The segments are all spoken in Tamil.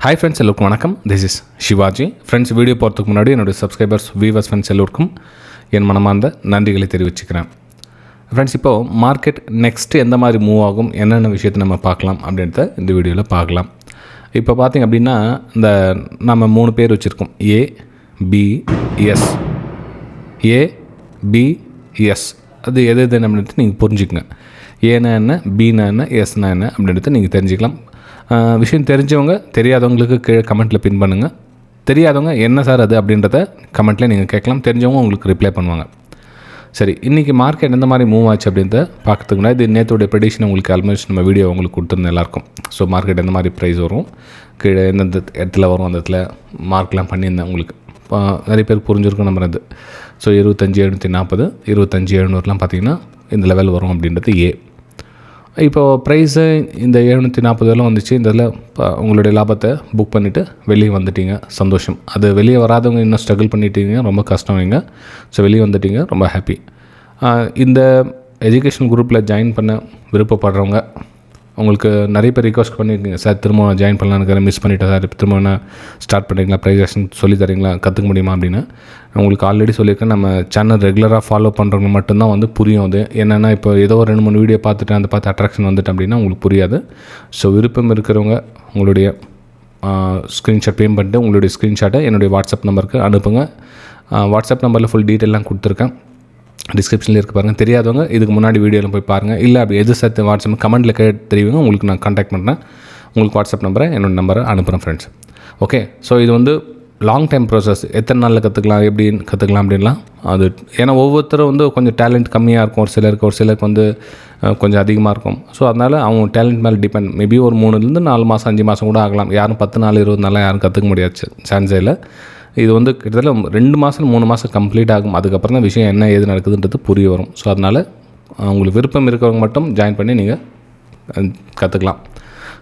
ஹாய் ஃப்ரெண்ட்ஸ், எல்லோருக்கும் வணக்கம். This is Sivaji. Friends, video போகிறதுக்கு முன்னாடி என்னுடைய சப்ஸ்கிரைபர்ஸ், வியூவர்ஸ், ஃப்ரெண்ட்ஸ் எல்லோருக்கும் என் மனமார்ந்த நன்றிகளை தெரிவிச்சுக்கிறேன். ஃப்ரெண்ட்ஸ், இப்போது மார்க்கெட் நெக்ஸ்ட்டு எந்த மாதிரி மூவ் ஆகும், என்னென்ன விஷயத்தை நம்ம பார்க்கலாம் அப்படின்றத இந்த வீடியோவில் பார்க்கலாம். இப்போ பார்த்திங்க அப்படின்னா, இந்த நம்ம 3 பேர் வச்சுருக்கோம். ஏ, பி, எஸ். ஏ, பி, எஸ் அது எது எதுன்னு அப்படின்ட்டு நீங்கள் புரிஞ்சுக்கங்க. ஏன்னா என்ன, பின்னா என்ன, எஸ்னா என்ன அப்படின்றத நீங்கள் தெரிஞ்சுக்கலாம். விஷயம் தெரிஞ்சவங்க தெரியாதவங்களுக்கு கீழே கமெண்ட்டில் பின் பண்ணுங்கள். தெரியாதவங்க என்ன சார் அது அப்படின்றத கமெண்ட்டில் நீங்கள் கேட்கலாம். தெரிஞ்சவங்க உங்களுக்கு ரிப்ளை பண்ணுவாங்க. சரி, இன்றைக்கி மார்க்கெட் எந்த மாதிரி மூவ் ஆச்சு அப்படின்றத பார்க்கறதுக்கு முன்னாடி இது நேற்றுடைய ப்ரெடிக்ஷன் உங்களுக்கு ஆல்மோஸ்ட் நம்ம வீடியோ உங்களுக்கு கொடுத்துருந்தோம் எல்லாருக்கும். ஸோ மார்க்கெட் எந்த மாதிரி ப்ரைஸ் வரும், கீழே எந்தெந்த இடத்துல வரும், அந்த இடத்துல மார்க்லாம் பண்ணியிருந்தேன். உங்களுக்கு நிறைய பேருக்கு புரிஞ்சிருக்கும் நம்புறது. ஸோ 25,740 25,700லாம் பார்த்திங்கன்னா இந்த லெவல் வரும் அப்படின்றது ஏ. இப்போது ப்ரைஸு இந்த 740 வந்துச்சு. இந்த இதில் உங்களுடைய லாபத்தை புக் பண்ணிவிட்டு வெளியே வந்துட்டீங்க, சந்தோஷம். அது வெளியே வராதவங்க இன்னும் ஸ்ட்ரகிள் பண்ணிட்டீங்க, ரொம்ப கஷ்டம் வைங்க. ஸோ வெளியே வந்துட்டீங்க, ரொம்ப ஹாப்பி. இந்த எஜுகேஷன் குரூப்பில் ஜாயின் பண்ண விருப்பப்படுறவங்க, உங்களுக்கு நிறைய பேர் ரிக்வஸ்ட் பண்ணியிருக்கீங்க, சார் திரும்ப ஜாயின் பண்ணலான்னு மிஸ் பண்ணிவிட்டேன் சார், இப்போ திரும்ப என்ன ஸ்டார்ட் பண்ணுறீங்களா, ப்ரைஸேஷன் சொல்லி தரீங்களா, கற்றுக்க முடியுமா அப்படின்னு. உங்களுக்கு ஆல்ரெடி சொல்லியிருக்கேன், நம்ம சேனல் ரெகுலராக ஃபாலோ பண்ணுறவங்க மட்டும்தான் வந்து புரியும். அது என்னென்னா, இப்போ ஏதோ ஒரு 2-3 வீடியோ பார்த்துட்டு அந்த பார்த்து அட்ராக்ஷன் வந்துட்டு அப்படின்னா உங்களுக்கு புரியாது. ஸோ விருப்பம் இருக்கிறவங்க உங்களுடைய ஸ்க்ரீன்ஷாட் பேம் பண்ணிட்டு உங்களுடைய ஸ்க்ரீன்ஷாட்டை என்னுடைய வாட்ஸ்அப் நம்பருக்கு அனுப்புங்க. வாட்ஸ்அப் நம்பரில் ஃபுல் டீட்டெயிலாம் கொடுத்துருக்கேன், டிஸ்கிரிப்ஷனில் இருக்க பாருங்கள். தெரியாதவங்க இதுக்கு முன்னாடி வீடியோவில் போய் பாருங்கள். இல்லை அப்படி எது சத்து வாட்ஸ்அப் கமெண்ட்டில் கேட்டு தெரியுங்க, உங்களுக்கு நான் கான்டாக்ட் பண்ணுறேன். உங்களுக்கு வாட்ஸ்அப் நம்பரை என்னோடய நம்பரை அனுப்புகிறேன் ஃப்ரெண்ட்ஸ். ஓகே, ஸோ இது வந்து லாங் டைம் ப்ராசஸ். எத்தனை நாளில் கற்றுக்கலாம், எப்படி கற்றுக்கலாம் அப்படின்லாம் அது ஏன்னா ஒவ்வொருத்தரும் வந்து கொஞ்சம் டேலண்ட் கம்மியாக இருக்கும். ஒரு சிலருக்கு வந்து கொஞ்சம் அதிகமாக இருக்கும். ஸோ அதனால் அவங்க டேலண்ட் மேலே டிபெண்ட். மேபி ஒரு 3-4 மாதம் 5 மாதம் கூட ஆகலாம். யாரும் 10 நாள் 20 நாளாக யாரும் கற்றுக்க முடியாது, சான்ஸே இல்லை. இது வந்து கிட்டத்தட்ட 2 மாதம் 3 மாதம் கம்ப்ளீட் ஆகும். அதுக்கப்புறம் தான் விஷயம் என்ன ஏது நடக்குதுன்றது புரிய வரும். ஸோ அதனால் உங்களுக்கு விருப்பம் இருக்கிறவங்க மட்டும் ஜாயின் பண்ணி நீங்கள் கற்றுக்கலாம்.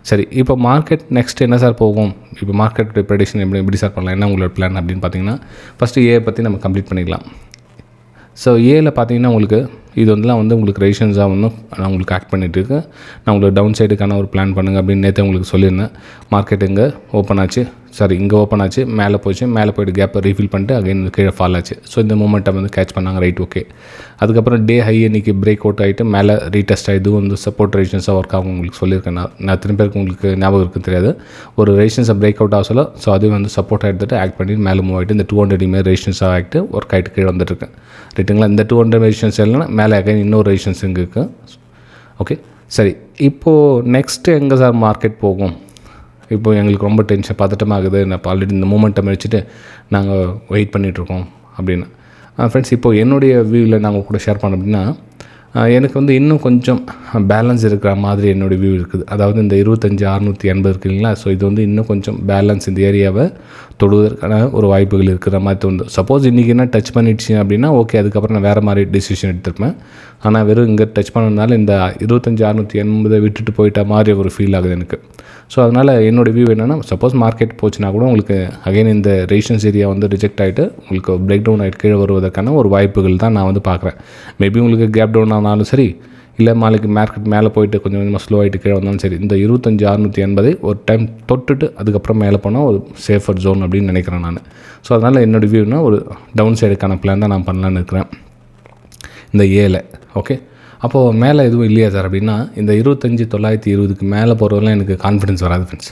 சரி, இப்போ மார்க்கெட் நெக்ஸ்ட் என்ன சார் போகும், இப்போ மார்க்கெட்டுடைய ப்ரெடிக்ஷன் எப்படி சார் பண்ணலாம், என்ன உங்களோட பிளான் அப்படின்னு பார்த்தீங்கன்னா, ஃபஸ்ட்டு ஏ பற்றி நம்ம கம்ப்ளீட் பண்ணிக்கலாம். ஸோ ஏல பார்த்தீங்கன்னா உங்களுக்கு இது வந்து உங்களுக்கு ரெசிஷன்ஸாக வந்து நான் உங்களுக்கு ஆக்ட் பண்ணிகிட்டு இருக்கேன். நான் உங்களுக்கு டவுன் சைடுக்கான ஒரு பிளான் பண்ணுங்கள் அப்படின்னு நேற்று உங்களுக்கு சொல்லியிருந்தேன். மார்க்கெட் இங்கே ஓப்பன் ஆச்சு, இங்கே ஓப்பன் ஆச்சு, மேலே போச்சு, மேலே போய்ட்டு கேப்பை ரீஃபில் பண்ணிட்டு அகைன் கீழே ஃபால் ஆச்சு. ஸோ இந்த மூமெண்ட்டை வந்து கேட்ச் பண்ணாங்க, ரைட், ஓகே. அதுக்கப்புறம் டே ஹை இன்றைக்கி பிரேக் அவுட் ஆகிட்டு மேலே ரீடெஸ்ட் ஆகிது வந்து சப்போர்ட் ரெசிஷன்ஸாக ஒர்க் ஆகும். உங்களுக்கு சொல்லியிருக்கேன் நான் திரும்ப பேருக்கு உங்களுக்கு ஞாபகம் இருக்குன்னு தெரியாது. ஒரு ரெசிஷன்ஸை பிரேக் அவுட் ஆக சொல்ல, ஸோ அது வந்து சப்போர்ட் எடுத்துகிட்டு ஆக்ட் பண்ணி மேலே மூவ் ஆகிட்டு இந்த 200 இமே ரெசிஷன்ஸாக ஆகிட்டு ஒர்க் ஆகிட்டு கீழே வந்துட்டுருக்கேன், ரைட்டுங்களா. இந்த 200 ரெசிஷன்ஸ் இல்லைன்னா மேலே அகைன் இன்னொரு ரெசிஷன்ஸ் இங்கே இருக்குது. ஓகே, சரி. இப்போது நெக்ஸ்ட்டு எங்கே சார் மார்க்கெட் போகும், இப்போது எங்களுக்கு ரொம்ப டென்ஷன் பதட்டமாக ஆகுது, நான் ஆல்ரெடி இந்த மூமெண்ட்டை வச்சுட்டு நாங்கள் வெயிட் பண்ணிகிட்ருக்கோம் அப்படின்னு. ஃப்ரெண்ட்ஸ், இப்போது என்னுடைய வியூவில் நாங்கள் கூட ஷேர் பண்ணோம் அப்படின்னா, எனக்கு வந்து இன்னும் கொஞ்சம் பேலன்ஸ் இருக்கிற மாதிரி என்னுடைய வியூ இருக்குது. அதாவது இந்த 25,680 இருக்குது இல்லைங்களா. ஸோ இது வந்து இன்னும் கொஞ்சம் பேலன்ஸ் இந்த ஏரியாவை தொடுவதற்கான ஒரு வாய்ப்புகள் இருக்கிற மாதிரி தோணுது. சப்போஸ் இன்றைக்கி என்ன டச் பண்ணிடுச்சு அப்படின்னா ஓகே, அதுக்கப்புறம் நான் வேறு மாதிரி டிசிஷன் எடுத்துருப்பேன். ஆனால் வெறும் இங்கே டச் பண்ணதுனால இந்த 25,680 விட்டுட்டு போயிட்ட மாதிரி ஒரு ஃபீல் ஆகுது எனக்கு. ஸோ அதனால் என்னோடய வியூ என்னென்னா, சப்போஸ் மார்க்கெட் போச்சுன்னா கூட உங்களுக்கு அகைன் இந்த ரெசிஸ்டன்ஸ் ஏரியா வந்து ரிஜெக்ட் ஆகிட்டு உங்களுக்கு பிரேக் டவுன் ஆகிட்டு கீழே வருவதற்கான ஒரு வாய்ப்புகள் தான் நான் வந்து பார்க்குறேன். மேபி உங்களுக்கு கேப் டவுன் ஆனாலும் சரி, இல்லை மார்க்கெட் மேலே போயிட்டு கொஞ்சம் கொஞ்சமாக ஸ்லோ ஆகிட்டு கீழே வந்தாலும் சரி, இந்த 25,680 ஒரு டைம் தொட்டுட்டு அதுக்கப்புறம் மேலே போனால் ஒரு சேஃபர் ஜோன் அப்படின்னு நினைக்கிறேன் நான். ஸோ அதனால் என்னோடய வியூனா ஒரு டவுன் சைடுக்கான பிளான் தான் நான் பண்ணலான்னு இருக்கிறேன் இந்த ஏல. ஓகே, அப்போது மேலே எதுவும் இல்லையா சார் அப்படின்னா, இந்த 25,920க்கு மேலே போகிறவங்களாம் எனக்கு கான்ஃபிடன்ஸ் வராது ஃப்ரெண்ட்ஸ்.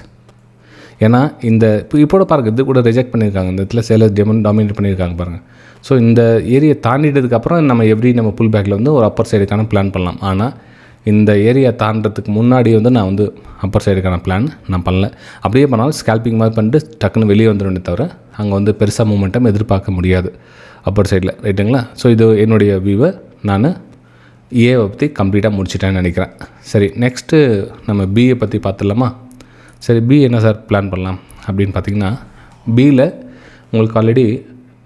ஏன்னா இந்த இப்போட பாருங்கள், இது கூட ரிஜெக்ட் பண்ணியிருக்காங்க, இந்த இடத்துல சேலஸ் டாமினேட் பண்ணியிருக்காங்க பாருங்கள். ஸோ இந்த ஏரியா தாண்டிட்டதுக்கப்புறம் நம்ம புல் பேக்கில் வந்து ஒரு அப்பர் சைடுக்கான பிளான் பண்ணலாம். ஆனால் இந்த ஏரியா தாண்டதுக்கு முன்னாடி வந்து நான் வந்து அப்பர் சைடுக்கான பிளான் நான் பண்ணல. அப்படியே பண்ணாலும் ஸ்கேல்பிங் மாதிரி பண்ணிட்டு டக்குன்னு வெளியே வந்துடுமே தவிர அங்கே வந்து பெருசாக மூமெண்ட்டம் எதிர்பார்க்க முடியாது அப்பர் சைடில், ரைட்டுங்களா. ஸோ இது என்னுடைய வியூவை நான் ஏவை பற்றி கம்ப்ளீட்டாக முடிச்சிட்டேன்னு நினைக்கிறேன். சரி, நெக்ஸ்ட்டு நம்ம பிஏ பற்றி பார்த்துடலாமா. சரி, பி என்ன சார் பிளான் பண்ணலாம் அப்படின்னு பார்த்தீங்கன்னா, பியில் உங்களுக்கு ஆல்ரெடி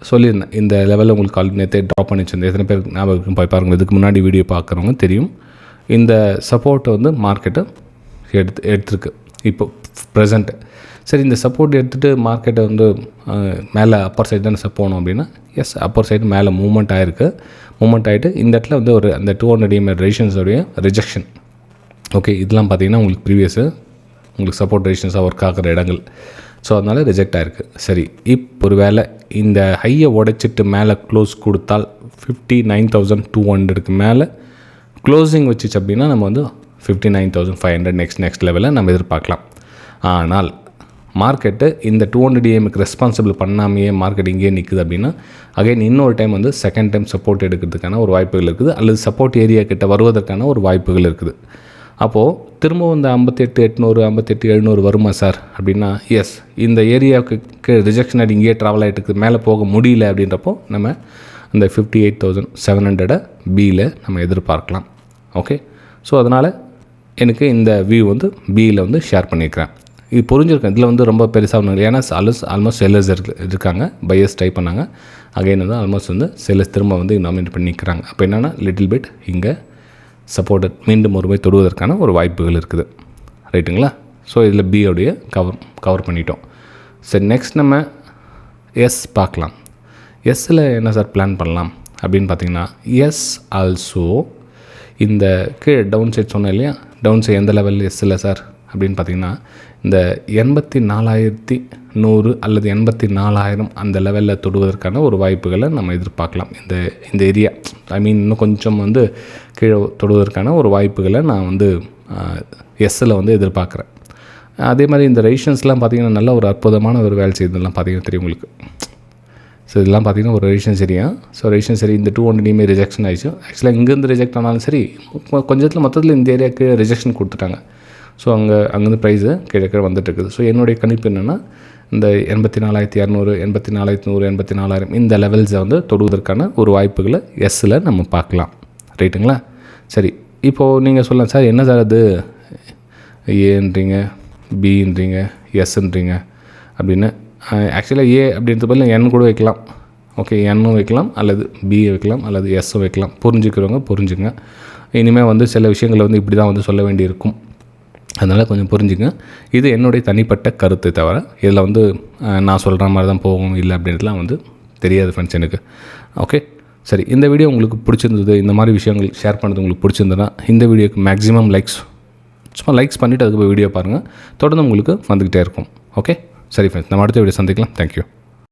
சொல்லியிருந்தேன், இந்த லெவலில் உங்களுக்கு ஆல்ரெடி நேற்றே ட்ராப் பண்ணி வச்சுருந்தேன். எத்தனை பேர் ஞாபகம் போய் பாருங்கள், இதுக்கு முன்னாடி வீடியோ பார்க்குறவங்க தெரியும். இந்த சப்போர்ட்டை வந்து மார்க்கெட்டை எடுத்துருக்கு இப்போ ப்ரெசண்ட்டு. சரி, இந்த சப்போர்ட் எடுத்துகிட்டு மார்க்கெட்டை வந்து மேலே அப்பர் சைடு தானே போகணும் அப்படின்னா, எஸ், அப்பர் சைடு மேலே மூவ்மெண்ட் ஆகிட்டு இந்த இடத்துல வந்து ஒரு அந்த 200 EMA ரெசிஸ்டன்ஸோடைய ரிஜெக்ஷன். ஓகே, இதெல்லாம் பார்த்தீங்கன்னா உங்களுக்கு ப்ரீவியஸு உங்களுக்கு சப்போர்ட் ரெசிஸ்டன்ஸாக ஒர்க் ஆகிற இடங்கள். ஸோ அதனால் ரிஜெக்ட் ஆகிருக்கு. சரி, இப்போ ஒரு வேளை இந்த ஹையை உடைச்சிட்டு மேலே க்ளோஸ் கொடுத்தால் 59,200க்கு மேலே க்ளோசிங் வச்சுச்சு அப்படின்னா நம்ம வந்து 59,500 நெக்ஸ்ட் லெவலில் நம்ம எதிர்பார்க்கலாம். ஆனால் மார்க்கெட்டு இந்த 200 EMக்கு ரெஸ்பான்சிபிள் பண்ணாமையே மார்க்கெட் இங்கேயே நிற்குது அப்படின்னா அகைன் இன்னொரு டைம் வந்து செகண்ட் டைம் சப்போர்ட் எடுக்கிறதுக்கான ஒரு வாய்ப்புகள் இருக்குது, அல்லது சப்போர்ட் ஏரியா கிட்ட வருவதற்கான ஒரு வாய்ப்புகள் இருக்குது. அப்போது திரும்பவும் இந்த 58,800 58,700 வருமா சார் அப்படின்னா எஸ், இந்த ஏரியாவுக்கு ரிஜெக்ஷன் ஆகிட்டு இங்கேயே ட்ராவல் ஆகிட்டு இருக்குது, மேலே போக முடியல அப்படின்றப்போ நம்ம இந்த 58,700 பியில் நம்ம எதிர்பார்க்கலாம். ஓகே, ஸோ அதனால் எனக்கு இந்த வியூ வந்து பியில் வந்து ஷேர் பண்ணியிருக்கிறேன். இது புரிஞ்சிருக்கேன். இதில் வந்து ரொம்ப பெருசாக ஒன்றும் இல்லை, ஏன்னா ஆல்மோஸ்ட் செல்லர்ஸ் இருக்காங்க, பையர்ஸ் டைப் பண்ணாங்க, அகைன் வந்து ஆல்மோஸ்ட் வந்து செல்லர்ஸ் திரும்ப வந்து நாமினேட் பண்ணி நிற்கிறாங்க. அப்போ என்னென்னா லிட்டில் பிட் இங்கே சப்போர்ட் மீண்டும் ஒருமை தொடுவதற்கான ஒரு வாய்ப்புகள் இருக்குது. ரைட்டுங்களா? ஸோ இதில் பியோடைய கவர் பண்ணிட்டோம். சரி, நெக்ஸ்ட் நம்ம எஸ் பார்க்கலாம். எஸ்ஸில் என்ன சார் பிளான் பண்ணலாம் அப்படின்னு பார்த்தீங்கன்னா எஸ் ஆல்சோ இந்த கீழே டவுன் சைட் சொன்னேன் இல்லையா, டவுன் சைட் எந்த லெவலில் எஸ்ஸில் சார் அப்படின்னு பார்த்தீங்கன்னா இந்த 84,100 அல்லது 84,000 அந்த லெவலில் தொடுவதற்கான ஒரு வாய்ப்புகளை நம்ம எதிர்பார்க்கலாம். இந்த ஏரியா இன்னும் கொஞ்சம் வந்து கீழே தொடுவதற்கான ஒரு வாய்ப்புகளை நான் வந்து எஸ்ஸில் வந்து எதிர்பார்க்குறேன். அதே மாதிரி இந்த ரெசிஷன்ஸ்லாம் பார்த்திங்கன்னா நல்ல ஒரு அற்புதமான ஒரு வேலை செய்ததெல்லாம் பார்த்திங்கன்னா தெரியும் உங்களுக்கு. ஸோ இதெல்லாம் பார்த்திங்கன்னா ஒரு ரெசிஷன் சரியா. ஸோ ரெசிஷன் சரி, இந்த 200 ரிஜெக்ஷன் ஆகிடுச்சு. ஆக்சுவலாக இங்கேருந்து ரிஜெக்ட் ஆனாலும் சரி, கொஞ்சத்தில் மொத்தத்தில் இந்த ஏரியாவுக்கு ரிஜெக்ஷன் கொடுத்துட்டாங்க. ஸோ அங்கேருந்து ப்ரைஸு கீழே வந்துட்டுருக்குது. ஸோ என்னுடைய கணிப்பு என்னென்னா இந்த 84,200 84,100 84,000 இந்த லெவல்ஸை வந்து தொடுவதற்கான ஒரு வாய்ப்புகளை எஸ்ஸில் நம்ம பார்க்கலாம். ரைட்டுங்களா? சரி, இப்போது நீங்கள் சொல்லலாம் சார் என்ன சார் அது ஏன்றீங்க, பின்றீங்க, எஸ்ன்றீங்க அப்படின்னு. ஆக்சுவலாக ஏ அப்படின்ற பதில் என் கூட வைக்கலாம். ஓகே, என்னும் வைக்கலாம், அல்லது பிஏ வைக்கலாம், அல்லது எஸ்ஸும் வைக்கலாம். புரிஞ்சுக்கிறவங்க புரிஞ்சுங்க. இனிமேல் வந்து சில விஷயங்களை வந்து இப்படி தான் வந்து சொல்ல வேண்டியிருக்கும், அதனால் கொஞ்சம் புரிஞ்சுங்க. இது என்னுடைய தனிப்பட்ட கருத்தை தவிர இதில் வந்து நான் சொல்கிற மாதிரி தான் போகும் இல்லை அப்படின்றதுலாம் வந்து தெரியாது ஃப்ரெண்ட்ஸ் எனக்கு. ஓகே, சரி, இந்த வீடியோ உங்களுக்கு பிடிச்சிருந்தது, இந்த மாதிரி விஷயங்கள் ஷேர் பண்ணுறது உங்களுக்கு பிடிச்சிருந்ததுன்னா இந்த வீடியோக்கு மேக்ஸிமம் லைக்ஸ், சும்மா லைக்ஸ் பண்ணிவிட்டு அதுக்கு போய் வீடியோ பாருங்கள். தொடர்ந்து உங்களுக்கு வந்துக்கிட்டே இருக்கும். ஓகே, சரி ஃப்ரெண்ட்ஸ், நம்ம அடுத்த வீடியோ சந்திக்கலாம். தேங்க்யூ.